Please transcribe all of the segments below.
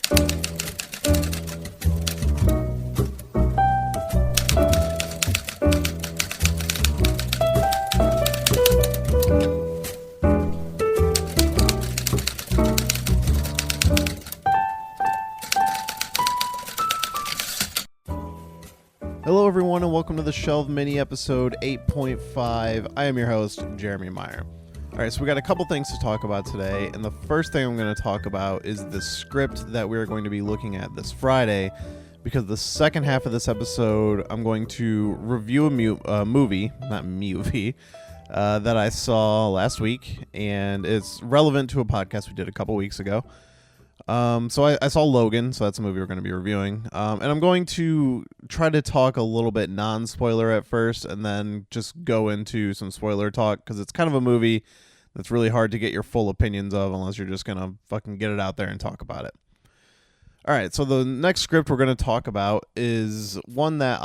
Hello everyone and welcome to the Shelf Mini episode 8.5. I am your host, Jeremy Meyer. Alright, so we got a couple things to talk about today, and the first thing I'm going to talk about is the script that we're going to be looking at this Friday, because the second half of this episode, I'm going to review a movie that I saw last week, and it's relevant to a podcast we did a couple weeks ago. So I saw Logan, so that's a movie we're going to be reviewing. And I'm going to try to talk a little bit non-spoiler at first, and then just go into some spoiler talk, because it's kind of a movie that's really hard to get your full opinions of unless you're just going to fucking get it out there and talk about it. Alright, so the next script we're going to talk about is one that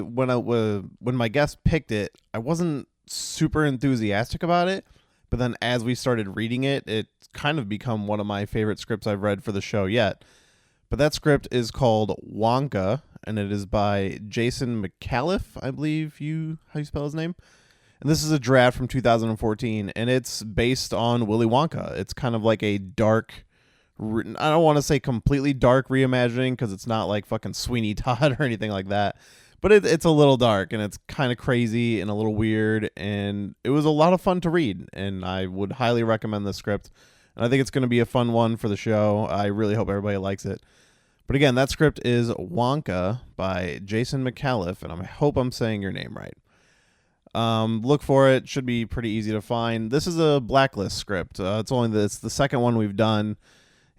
when my guest picked it, I wasn't super enthusiastic about it. But then as we started reading it, it's kind of become one of my favorite scripts I've read for the show yet. But that script is called Wonka, and it is by Jason McAuliffe, I believe how you spell his name. And this is a draft from 2014, and it's based on Willy Wonka. It's kind of like a dark, I don't want to say completely dark reimagining, because it's not like fucking Sweeney Todd or anything like that. But it's a little dark, and it's kind of crazy and a little weird, and it was a lot of fun to read, and I would highly recommend this script. And I think it's going to be a fun one for the show. I really hope everybody likes it. But again, that script is Wonka by Jason McAuliffe, and I hope I'm saying your name right. Look for it. Should be pretty easy to find. This is a Blacklist script. It's the second one we've done,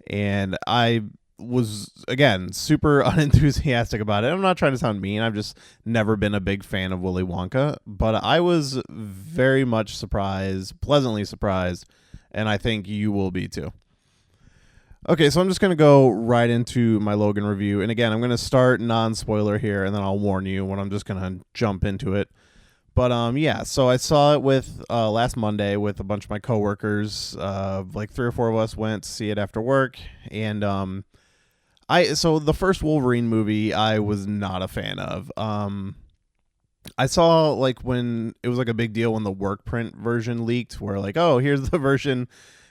and I was, again, super unenthusiastic about it. I'm not trying to sound mean. I've just never been a big fan of Willy Wonka, but I was very much pleasantly surprised, and I think you will be too. Okay, so I'm just going to go right into my Logan review, and again, I'm going to start non-spoiler here, and then I'll warn you when I'm just going to jump into it. But yeah, so I saw it with last Monday with a bunch of my coworkers. Like 3 or 4 of us went to see it after work, and so the first Wolverine movie I was not a fan of. I saw like when it was like a big deal when the work print version leaked, where like, oh, here's the version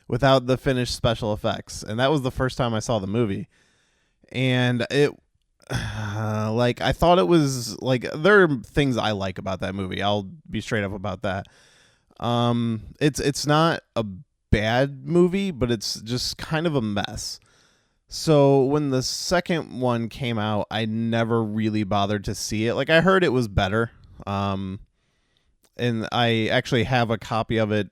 without the finished special effects, and that was the first time I saw the movie, and it like I thought it was like, there are things I like about that movie. I'll be straight up about that. It's not a bad movie, but it's just kind of a mess. So when the second one came out, I never really bothered to see it. Like, I heard it was better. And I actually have a copy of it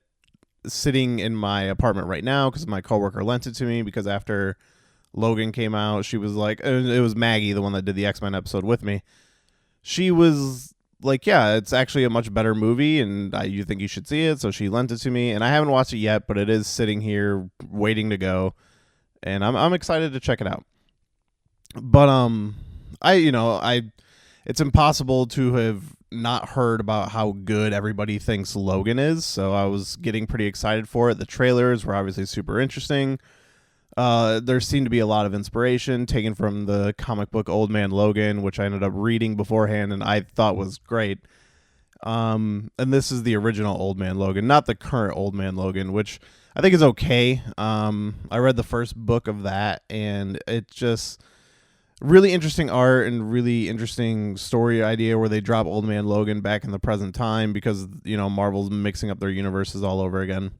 sitting in my apartment right now because my coworker lent it to me, because after Logan came out, she was like, it was Maggie, the one that did the X-Men episode with me. She was like, yeah, it's actually a much better movie, and you think you should see it. So she lent it to me, and I haven't watched it yet, but it is sitting here waiting to go. And I'm excited to check it out. But it's impossible to have not heard about how good everybody thinks Logan is. So I was getting pretty excited for it. The trailers were obviously super interesting. There seemed to be a lot of inspiration taken from the comic book Old Man Logan, which I ended up reading beforehand and I thought was great. And this is the original Old Man Logan, not the current Old Man Logan, which I think is okay. I read the first book of that, and it's just really interesting art and really interesting story idea where they drop Old Man Logan back in the present time because, Marvel's mixing up their universes all over again.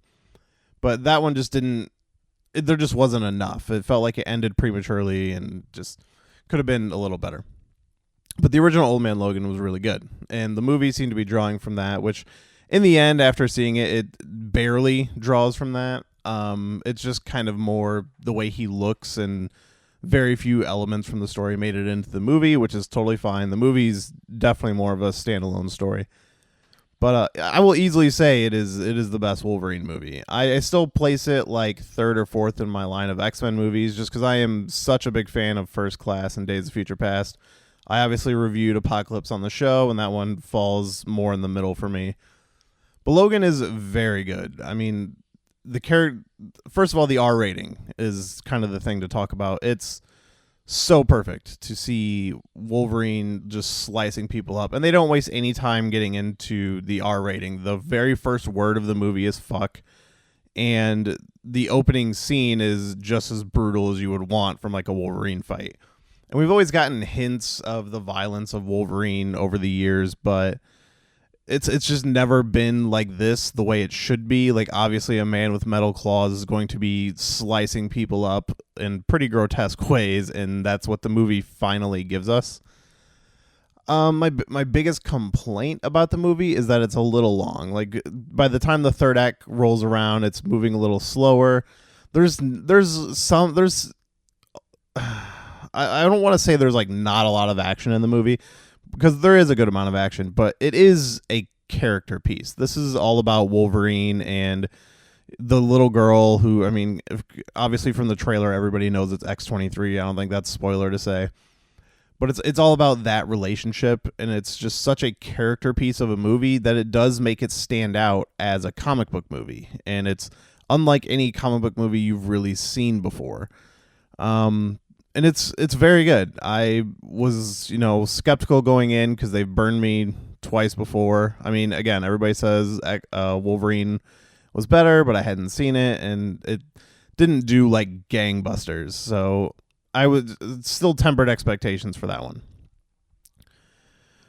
But that one just there just wasn't enough. It felt like it ended prematurely and just could have been a little better. But the original Old Man Logan was really good, and the movie seemed to be drawing from that, which in the end, after seeing it, it barely draws from that. It's just kind of more the way he looks, and very few elements from the story made it into the movie, which is totally fine. The movie's definitely more of a standalone story. But I will easily say it is the best Wolverine movie. I still place it like 3rd or 4th in my line of X-Men movies, just because I am such a big fan of First Class and Days of Future Past. I obviously reviewed Apocalypse on the show, and that one falls more in the middle for me. But Logan is very good. I mean, the character, first of all, the R rating is kind of the thing to talk about. It's so perfect to see Wolverine just slicing people up, and they don't waste any time getting into the R rating. The very first word of the movie is fuck, and the opening scene is just as brutal as you would want from like a Wolverine fight. And we've always gotten hints of the violence of Wolverine over the years, but it's just never been like this the way it should be. Like, obviously a man with metal claws is going to be slicing people up in pretty grotesque ways, and that's what the movie finally gives us. My biggest complaint about the movie is that it's a little long. Like, by the time the third act rolls around, it's moving a little slower. There's I don't want to say there's like not a lot of action in the movie, because there is a good amount of action, but it is a character piece. This is all about Wolverine and the little girl who, I mean, obviously from the trailer, everybody knows it's X-23. I don't think that's a spoiler to say. But it's all about that relationship, and it's just such a character piece of a movie that it does make it stand out as a comic book movie. And it's unlike any comic book movie you've really seen before. And it's very good. I was, skeptical going in because they've burned me twice before. I mean, again, everybody says Wolverine was better, but I hadn't seen it, and it didn't do like gangbusters. So I would still tempered expectations for that one.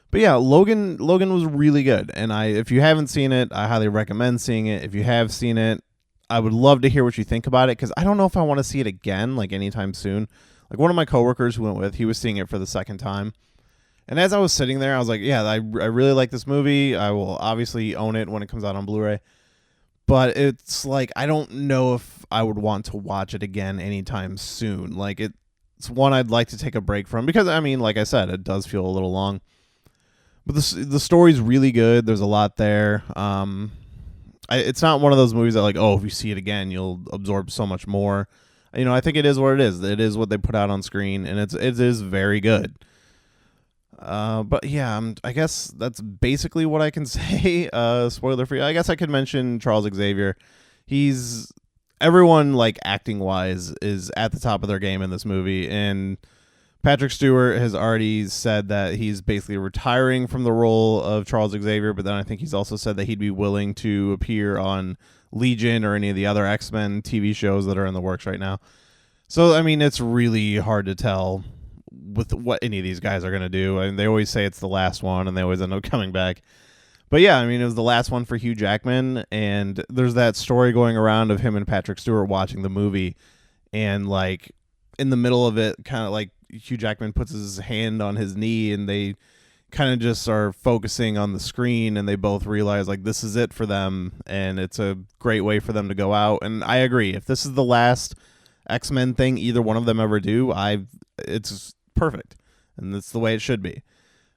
But yeah, Logan was really good, and if you haven't seen it, I highly recommend seeing it. If you have seen it, I would love to hear what you think about it, because I don't know if I want to see it again like anytime soon. Like, one of my coworkers who went with, he was seeing it for the second time. And as I was sitting there, I was like, yeah, I really like this movie. I will obviously own it when it comes out on Blu-ray. But it's like, I don't know if I would want to watch it again anytime soon. Like, it's one I'd like to take a break from, because, I mean, like I said, it does feel a little long. But the story's really good. There's a lot there. It's not one of those movies that, like, oh, if you see it again, you'll absorb so much more. I think it is what it is. It is what they put out on screen, and it is very good. But yeah, I guess that's basically what I can say. Spoiler free. I guess I could mention Charles Xavier. Everyone, like, acting wise, is at the top of their game in this movie, and Patrick Stewart has already said that he's basically retiring from the role of Charles Xavier, but then I think he's also said that he'd be willing to appear on Legion or any of the other X-Men TV shows that are in the works right now. So, I mean, it's really hard to tell with what any of these guys are going to do. I mean, they always say it's the last one, and they always end up coming back. But yeah, I mean, it was the last one for Hugh Jackman, and there's that story going around of him and Patrick Stewart watching the movie, and, like, in the middle of it, kind of like Hugh Jackman puts his hand on his knee, and they kind of just are focusing on the screen, and they both realize, like, this is it for them, and it's a great way for them to go out. And I agree, if this is the last X-Men thing either one of them ever do, it's perfect, and that's the way it should be.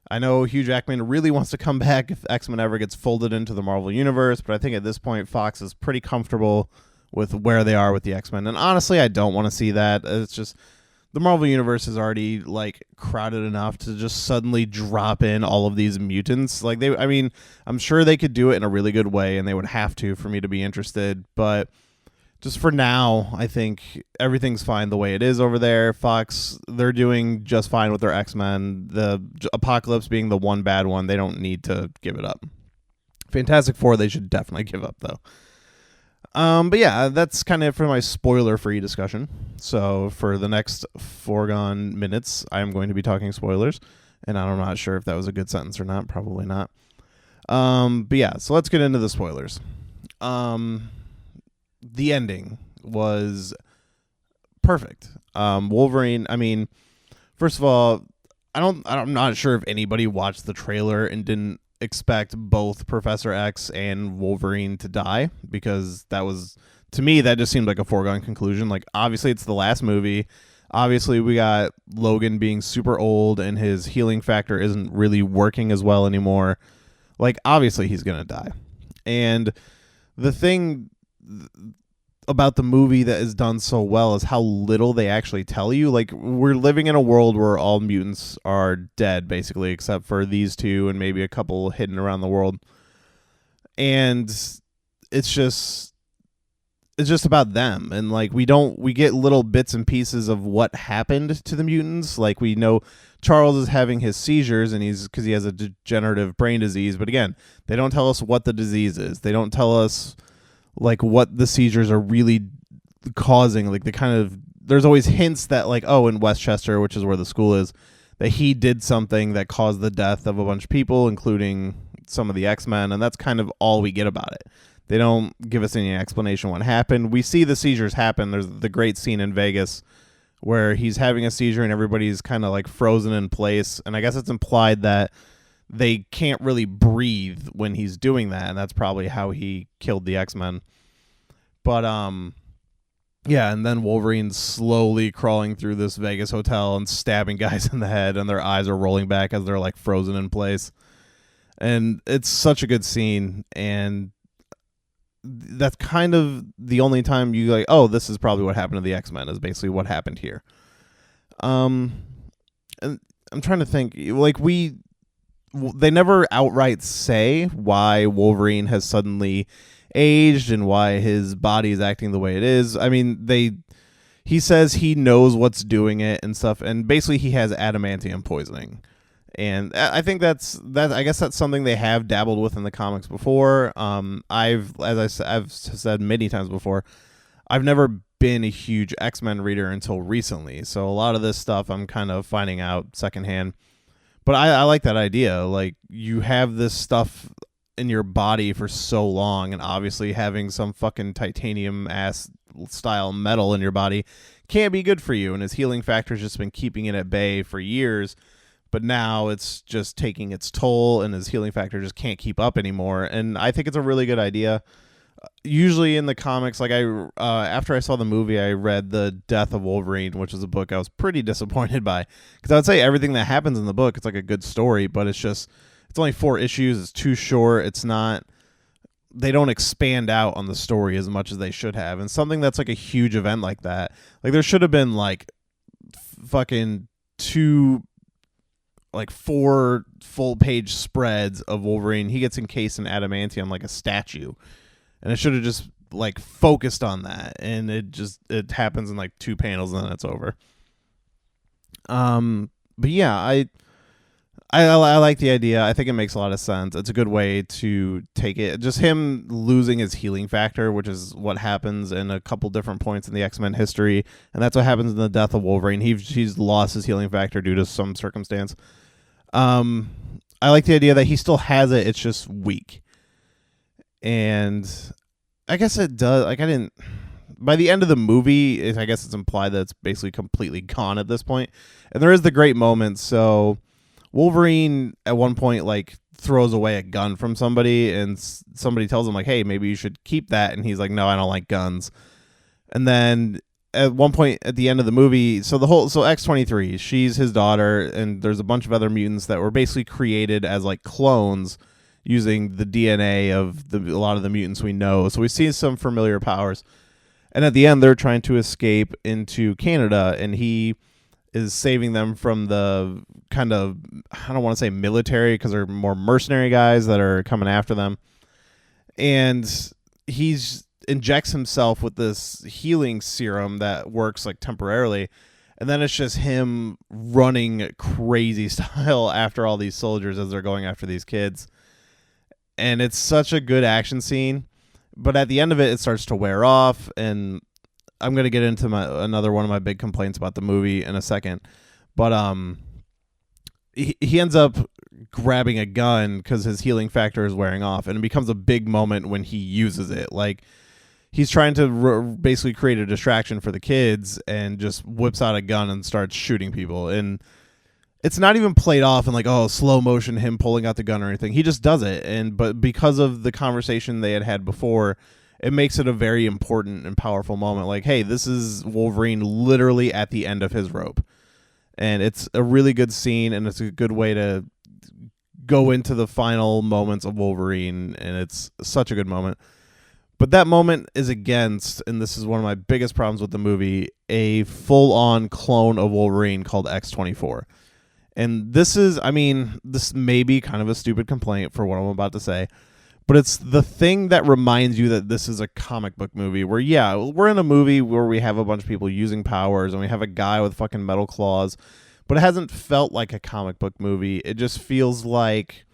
I know Hugh Jackman really wants to come back if X-Men ever gets folded into the Marvel Universe, but I think at this point Fox is pretty comfortable with where they are with the X-Men, and honestly, I don't want to see that. It's just, the Marvel Universe is already, like, crowded enough to just suddenly drop in all of these mutants. Like, I'm sure they could do it in a really good way, and they would have to for me to be interested. But just for now, I think everything's fine the way it is over there. Fox, they're doing just fine with their X-Men. The Apocalypse being the one bad one, they don't need to give it up. Fantastic Four, they should definitely give up, though. But yeah, that's kind of it for my spoiler-free discussion. So for the next foregone minutes, I am going to be talking spoilers, and I'm not sure if that was a good sentence or not. Probably not. But yeah, so let's get into the spoilers. The ending was perfect. Wolverine, I mean, first of all, I'm not sure if anybody watched the trailer and didn't expect both Professor X and Wolverine to die, because that was, to me, that just seemed like a foregone conclusion. Like, obviously it's the last movie. Obviously we got Logan being super old and his healing factor isn't really working as well anymore. Like, obviously he's gonna die. And the thing about the movie that is done so well is how little they actually tell you. Like, we're living in a world where all mutants are dead, basically, except for these two and maybe a couple hidden around the world. And it's just, is just about them, and like we get little bits and pieces of what happened to the mutants. Like we know Charles is having his seizures, and because he has a degenerative brain disease. But again, they don't tell us what the disease is. They don't tell us like what the seizures are really causing. Like there's always hints that like, oh, in Westchester, which is where the school is, that he did something that caused the death of a bunch of people, including some of the X-Men, and that's kind of all we get about it. They don't give us any explanation what happened. We see the seizures happen. There's the great scene in Vegas where he's having a seizure and everybody's kind of like frozen in place, and I guess it's implied that they can't really breathe when he's doing that, and that's probably how he killed the X-Men. But yeah, and then Wolverine's slowly crawling through this Vegas hotel and stabbing guys in the head, and their eyes are rolling back as they're like frozen in place. And it's such a good scene, and that's kind of the only time you like, oh, this is probably what happened to the X-Men, is basically what happened here. And I'm trying to think, like they never outright say why Wolverine has suddenly aged and why his body is acting the way it is. I mean, he says he knows what's doing it and stuff, and basically he has adamantium poisoning. And I think I guess that's something they have dabbled with in the comics before. I've said many times before, I've never been a huge X-Men reader until recently, so a lot of this stuff I'm kind of finding out secondhand. But I like that idea. Like, you have this stuff in your body for so long, and obviously having some fucking titanium ass style metal in your body can't be good for you, and his healing factor's just been keeping it at bay for years. But now it's just taking its toll, and his healing factor just can't keep up anymore. And I think it's a really good idea. Usually in the comics, like after I saw the movie, I read The Death of Wolverine, which is a book I was pretty disappointed by. Because I would say everything that happens in the book, it's like a good story, but it's only 4 issues. It's too short. They don't expand out on the story as much as they should have. And something that's like a huge event like that, like there should have been like fucking 4 full-page spreads of Wolverine. He gets encased in adamantium like a statue, and it should have just like focused on that. And it happens in like 2 panels, and then it's over. But yeah, I like the idea. I think it makes a lot of sense. It's a good way to take it. Just him losing his healing factor, which is what happens in a couple different points in the X-Men history, and that's what happens in the Death of Wolverine. He's lost his healing factor due to some circumstance. I like the idea that he still has it. It's just weak. And I guess it does. Like, by the end of the movie, I guess it's implied that it's basically completely gone at this point. And there is the great moment. So Wolverine at one point like throws away a gun from somebody, and somebody tells him like, hey, maybe you should keep that. And he's like, no, I don't like guns. And then at one point at the end of the movie, so X-23, she's his daughter, and there's a bunch of other mutants that were basically created as like clones using the DNA of a lot of the mutants we know. So we see some familiar powers. And at the end, they're trying to escape into Canada, and he is saving them from the kind of, I don't want to say military, because they're more mercenary guys that are coming after them. And he's injects himself with this healing serum that works like temporarily, and then it's just him running crazy style after all these soldiers as they're going after these kids. And it's such a good action scene, but at the end of it starts to wear off, and I'm going to get into another one of my big complaints about the movie in a second. But he ends up grabbing a gun because his healing factor is wearing off, and it becomes a big moment when he uses it. Like, he's trying to basically create a distraction for the kids and just whips out a gun and starts shooting people. And it's not even played off and like, oh, slow motion, him pulling out the gun or anything. He just does it. But because of the conversation they had before, it makes it a very important and powerful moment. Like, hey, this is Wolverine literally at the end of his rope. And it's a really good scene, and it's a good way to go into the final moments of Wolverine, and it's such a good moment. But that moment is against, and this is one of my biggest problems with the movie, a full-on clone of Wolverine called X-24. And this may be kind of a stupid complaint for what I'm about to say, but it's the thing that reminds you that this is a comic book movie where, yeah, we're in a movie where we have a bunch of people using powers and we have a guy with fucking metal claws, but it hasn't felt like a comic book movie. It just feels like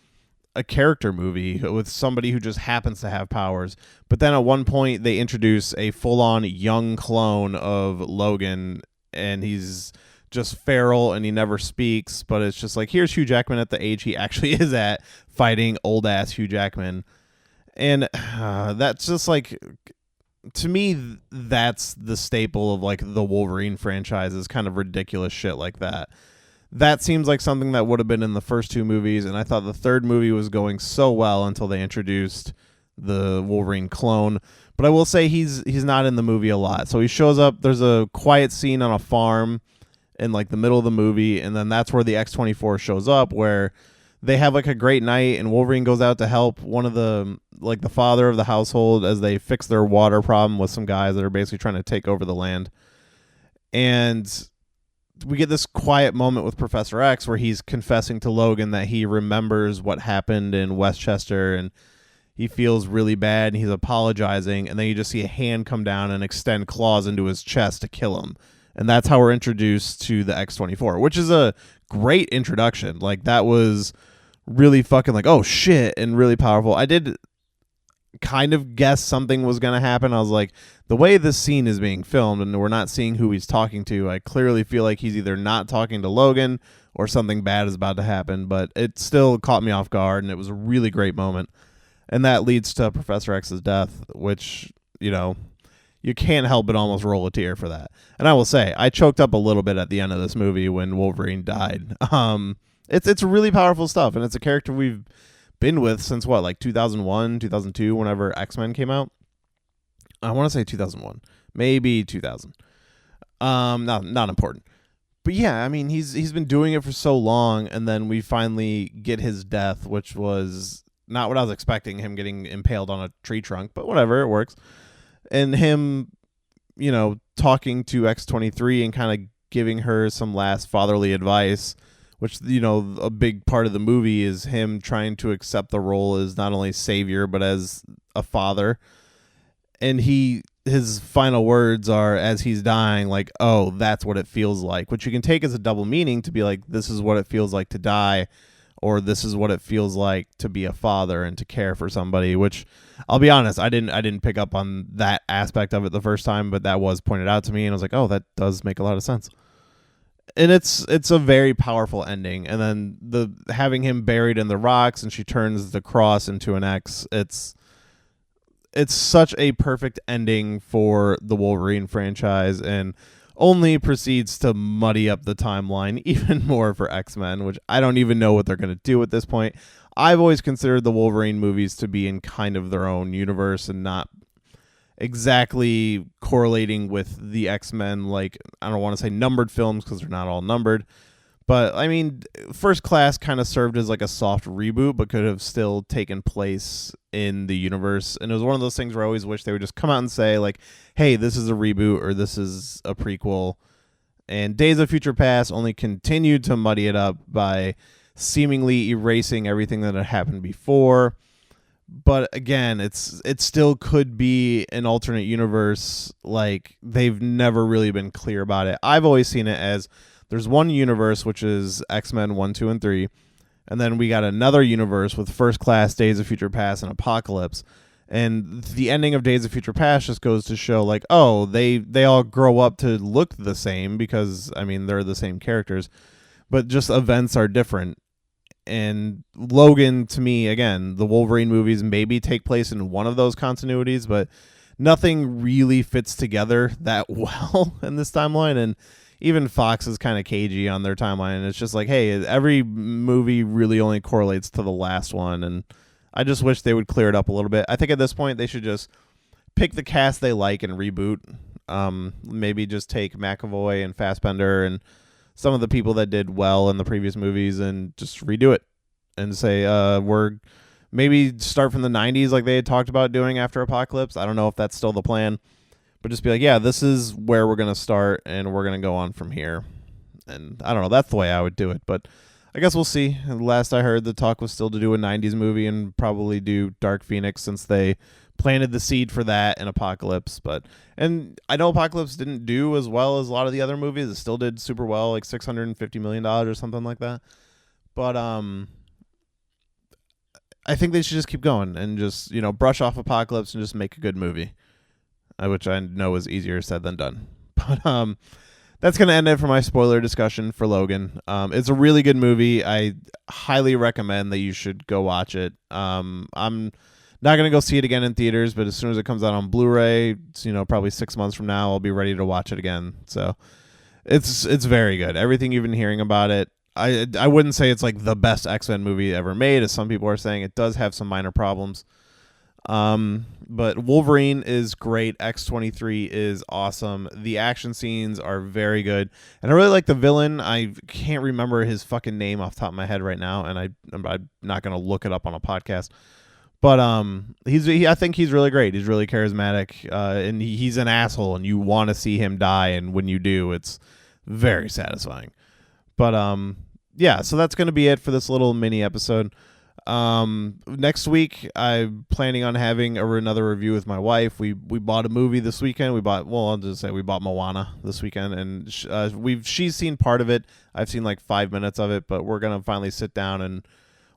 a character movie with somebody who just happens to have powers. But then at one point they introduce a full-on young clone of Logan, and he's just feral and he never speaks, but it's just like, here's Hugh Jackman at the age he actually is at, fighting old ass Hugh Jackman. And that's just like, to me, that's the staple of like the Wolverine franchise, is kind of ridiculous shit like that. That seems like something that would have been in the first two movies, and I thought the third movie was going so well until they introduced the Wolverine clone. But I will say he's not in the movie a lot. So he shows up, there's a quiet scene on a farm in like the middle of the movie, and then that's where the X-24 shows up, where they have like a great night, and Wolverine goes out to help one of the, like, the father of the household as they fix their water problem with some guys that are basically trying to take over the land. And we get this quiet moment with Professor X where he's confessing to Logan that he remembers what happened in Westchester, and he feels really bad, and he's apologizing, and then you just see a hand come down and extend claws into his chest to kill him. And that's how we're introduced to the X-24, which is a great introduction. Like, that was really fucking like, oh shit, and really powerful. I did kind of guess something was going to happen. I was like, the way this scene is being filmed and we're not seeing who he's talking to, I clearly feel like he's either not talking to Logan or something bad is about to happen. But it still caught me off guard, and it was a really great moment. And that leads to Professor X's death, which, you know, you can't help but almost roll a tear for that. And I will say, I choked up a little bit at the end of this movie when Wolverine died. It's really powerful stuff, and it's a character we've been with since what, like 2001, 2002, whenever X-Men came out. I want to say 2001, maybe 2000. Not important. But yeah, I mean, he's been doing it for so long, and then we finally get his death, which was not what I was expecting, him getting impaled on a tree trunk, but whatever, it works. And him, you know, talking to X-23 and kind of giving her some last fatherly advice, which, you know, a big part of the movie is him trying to accept the role as not only savior, but as a father. And his final words are, as he's dying, like, oh, that's what it feels like, which you can take as a double meaning to be like, this is what it feels like to die, or this is what it feels like to be a father and to care for somebody, which I'll be honest, I didn't pick up on that aspect of it the first time, but that was pointed out to me, and I was like, oh, that does make a lot of sense. And it's a very powerful ending. And then the having him buried in the rocks and she turns the cross into an X, it's such a perfect ending for the Wolverine franchise, and only proceeds to muddy up the timeline even more for X-Men, which I don't even know what they're going to do at this point. I've always considered the Wolverine movies to be in kind of their own universe and not exactly correlating with the X-Men. Like, I don't want to say numbered films because they're not all numbered, but I mean, First Class kind of served as like a soft reboot, but could have still taken place in the universe. And it was one of those things where I always wish they would just come out and say like, hey, this is a reboot or this is a prequel. And Days of Future Past only continued to muddy it up by seemingly erasing everything that had happened before. But again, it still could be an alternate universe. Like, they've never really been clear about it. I've always seen it as there's one universe, which is X-Men 1, 2, and 3. And then we got another universe with First Class, Days of Future Past, and Apocalypse. And the ending of Days of Future Past just goes to show, like, oh, they all grow up to look the same because, I mean, they're the same characters. But just events are different. And Logan, to me, again, the Wolverine movies maybe take place in one of those continuities, but nothing really fits together that well in this timeline. And even Fox is kind of cagey on their timeline. And it's just like, hey, every movie really only correlates to the last one. And I just wish they would clear it up a little bit. I think at this point they should just pick the cast they like and reboot. Maybe just take McAvoy and Fassbender and some of the people that did well in the previous movies and just redo it and say, we're maybe start from the 90s like they had talked about doing after Apocalypse. I don't know if that's still the plan, but just be like, yeah, this is where we're going to start and we're going to go on from here. And I don't know, that's the way I would do it. But I guess we'll see. Last I heard, the talk was still to do a 90s movie and probably do Dark Phoenix since they planted the seed for that in Apocalypse. And I know Apocalypse didn't do as well as a lot of the other movies. It still did super well, like $650 million or something like that. But I think they should just keep going and just, brush off Apocalypse and just make a good movie, which I know is easier said than done. But that's going to end it for my spoiler discussion for Logan. It's a really good movie. I highly recommend that you should go watch it. I'm not going to go see it again in theaters, but as soon as it comes out on Blu-ray, probably 6 months from now, I'll be ready to watch it again. So it's very good. Everything you've been hearing about it, I wouldn't say it's like the best X-Men movie ever made, as some people are saying. It does have some minor problems. But Wolverine is great. X-23 is awesome. The action scenes are very good. And I really like the villain. I can't remember his fucking name off the top of my head right now, and I'm not going to look it up on a podcast. But I think he's really great. He's really charismatic, and he's an asshole, and you want to see him die, and when you do, it's very satisfying. But yeah, so that's going to be it for this little mini episode. Next week, I'm planning on having another review with my wife. We bought a movie this weekend. We bought Moana this weekend, and she's seen part of it. I've seen like 5 minutes of it, but we're gonna finally sit down and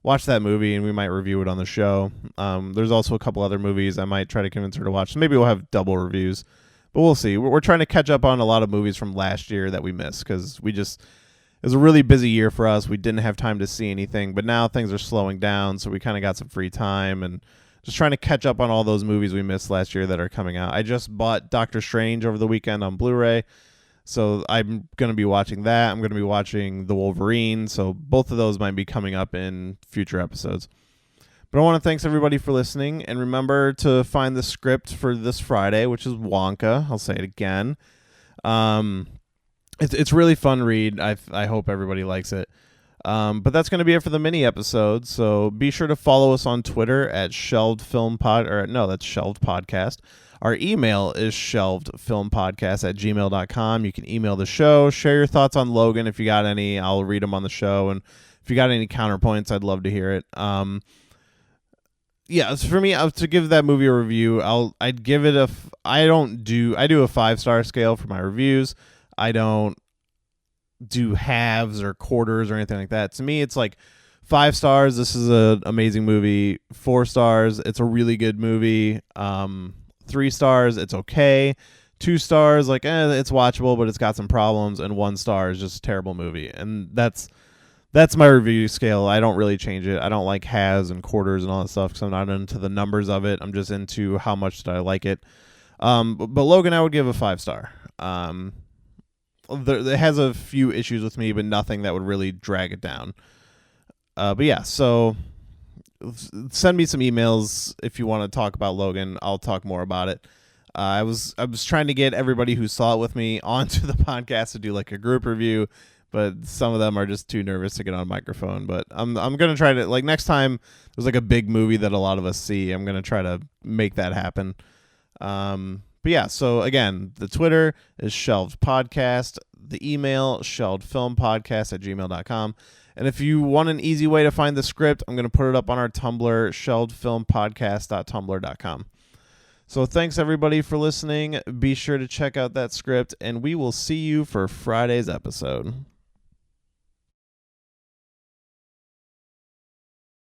watch that movie, and we might review it on the show. There's also a couple other movies I might try to convince her to watch. So maybe we'll have double reviews, but we'll see. We're trying to catch up on a lot of movies from last year that we missed because it was a really busy year for us. We didn't have time to see anything, but now things are slowing down, so we kind of got some free time and just trying to catch up on all those movies we missed last year that are coming out. I just bought Doctor Strange over the weekend on Blu-ray, so I'm going to be watching that. I'm going to be watching The Wolverine, so both of those might be coming up in future episodes. But I want to thank everybody for listening, and remember to find the script for this Friday, which is Wonka. I'll say it again. It's really fun read. I hope everybody likes it. But that's going to be it for the mini episode. So be sure to follow us on Twitter at Shelved Film Pod, that's Shelved Podcast. Our email is shelvedfilmpodcast@gmail.com. You can email the show, share your thoughts on Logan if you got any. I'll read them on the show, and if you got any counterpoints, I'd love to hear it. Yeah, for me, to give that movie a review, I'd give it I do a 5-star scale for my reviews. I don't do halves or quarters or anything like that. To me, it's like 5 stars. This is an amazing movie. 4 stars. It's a really good movie. 3 stars. It's okay. 2 stars. Like, it's watchable, but it's got some problems. And 1 star is just a terrible movie. And that's my review scale. I don't really change it. I don't like halves and quarters and all that stuff because I'm not into the numbers of it. I'm just into how much did I like it. But Logan, I would give a 5-star. It has a few issues with me, but nothing that would really drag it down. But yeah, so send me some emails if you want to talk about Logan. I'll talk more about it. I was trying to get everybody who saw it with me onto the podcast to do like a group review, but some of them are just too nervous to get on a microphone. But I'm gonna try to, like, next time there's like a big movie that a lot of us see, I'm gonna try to make that happen. But yeah, so again, the Twitter is Shelved Podcast, the email shelvedfilmpodcast@gmail.com. And if you want an easy way to find the script, I'm going to put it up on our Tumblr, shelvedfilmpodcast.tumblr.com. So thanks everybody for listening. Be sure to check out that script, and we will see you for Friday's episode.